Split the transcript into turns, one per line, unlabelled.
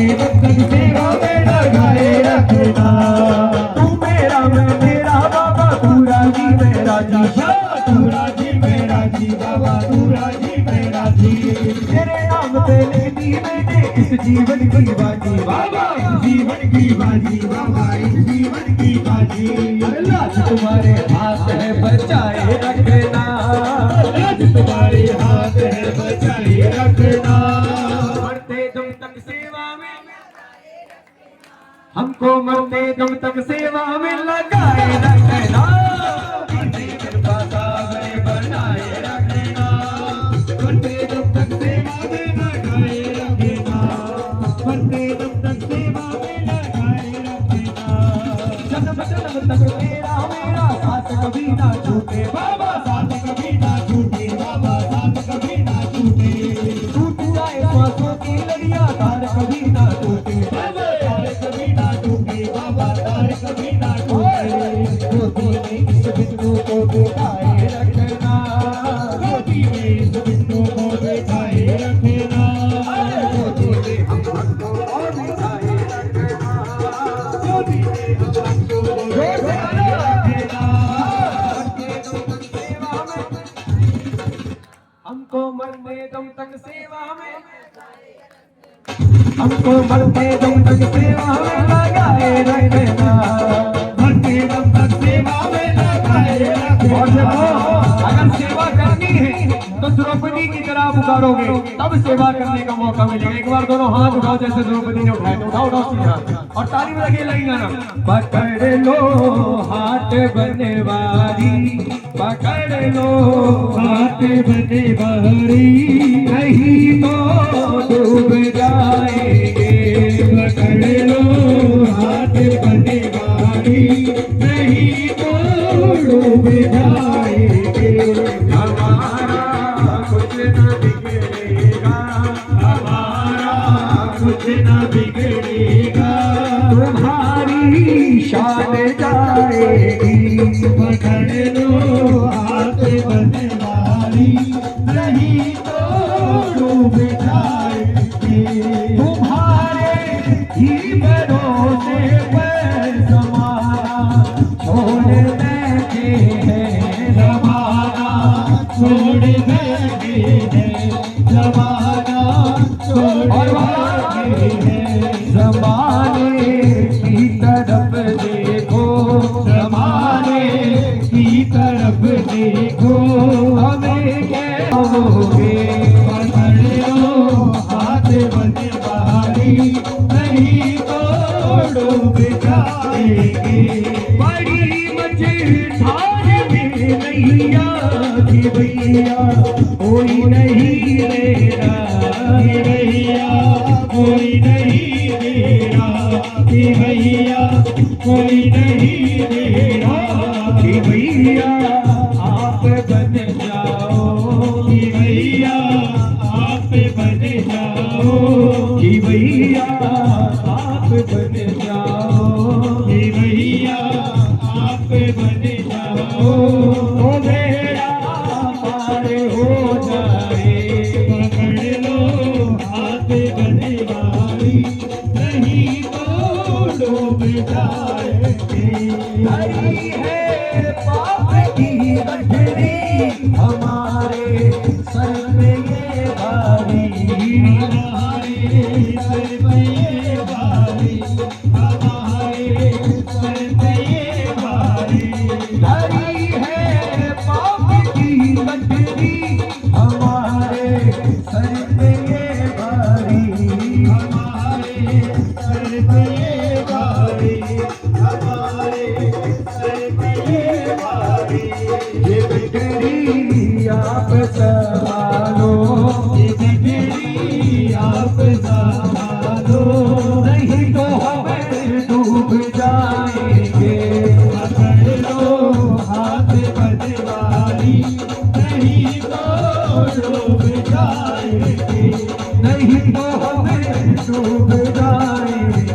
जब तक सेवा में लगाए रखना। तू मेरा मैं तेरा बाबा, तू राजी मैं राजी, तू राजी मैं राजी बाबा, तू राजी मैं राजी। तेरे नाम पे लेती मैंने इस जीवन की बाजी बाबा, इस जीवन की बाजी बाबा, इस जीवन की बाजी। लाज तुम्हारे हाथ है बचाए रखना, लाज तुम्हारे हाथ है बचाए रखना। मरते दम तक सेवा में, हमको मरते दम तक सेवा में लगाए रखना। कृपा सागर बनाए रखना, मरते दम तक सेवा में लगाए रखना, मरते दम तक सेवा में लगाए रखना। जन्म जन्म तक तेरा मेरा साथ कभी ना छूटे बाबा, साथ कभी ना छूटे बाबा, साथ कभी ना छूटे। टूट जाए सांसों की लड़ियां, तार कभी ना टूटे बाबा, तार कभी ना टूटे बाबा, तार कभी ना टूटे। गोदी में इस बिंदु को बिठाए रखना, गोदी में इस बिंदु को बिठाए रखना। गोदी में हम हमको और बिठाए रखना, गोदी में हम हमको बिठाए रखना। हमको मरते दम तक सेवा में, हमको मरते दम तक सेवा में लगाए रखना, मरते दम तक सेवा में लगाए रखना। और देखो, अगर सेवा करनी है तो द्रौपदी की तरह पुकारोगे तब सेवा करने का मौका मिलेगा। एक बार दोनों हाथ उठाओ जैसे द्रौपदी ने उठाए, तो उठाओ उठाओ सीधा और ताली में लगे लगेगा ना। पकड़ लो हाथ बनवारी, पकड़ लो हाथ बनवारी, नहीं तो डूब जाएंगे। पकड़ लो हाथ बनवारी, नहीं तो डूब जाएंगे। हमारा कुछ न बिगड़ेगा, हमारा कुछ न बिगड़ेगा, तुम्हारी शान जाएगी। पकड़ लो हाथ बनवारी, नहीं तो डूब जाएगी। तुम्हारे ही भरोसे पर ज़माना छोड़ बैठे हैं, ज़माना छोड़ बैठे हैं, ज़माना छोड़ बैठे हैं। ज़माने की तरफ देखो, ज़माने की तरफ देखो, हमें क्या होगे। पकड़ लो हाथ बनवारी, नहीं तो डूब जाएंगे। बड़ी मझधार में नैया थी भैया, कोई नहीं मेरा भैया, कोई नहीं मेरा भैया, कोई नहीं मेरा भैया। आप बन जाओ कि भैया, आप बन जाओ कि भैया, आप बन जाओ कि भैया, आप बन जाओ। तो मेरा पार हो जाए। पकड़ लो हाथ बनवारी, नहीं तो डूब जाएंगे। हरी है पाप की गठरी, हमारे सर पे ये भारी, हमारे सर पे ये भारी, हमारे सर पे ये भारी। हरी है पाप की गठरी, हमारे सर पे ये भारी, हमारे सर पे ये भारी, हमारे सर पे ये भारी। ये बिगड़ी आप संभालो, ये बिगड़ी आप संभालो, नहीं तो हमें डूब जाएंगे। पकड़ लो हाथ बनवारी, नहीं तो डूब जाएंगे, नहीं तो हमें डूब जाएंगे।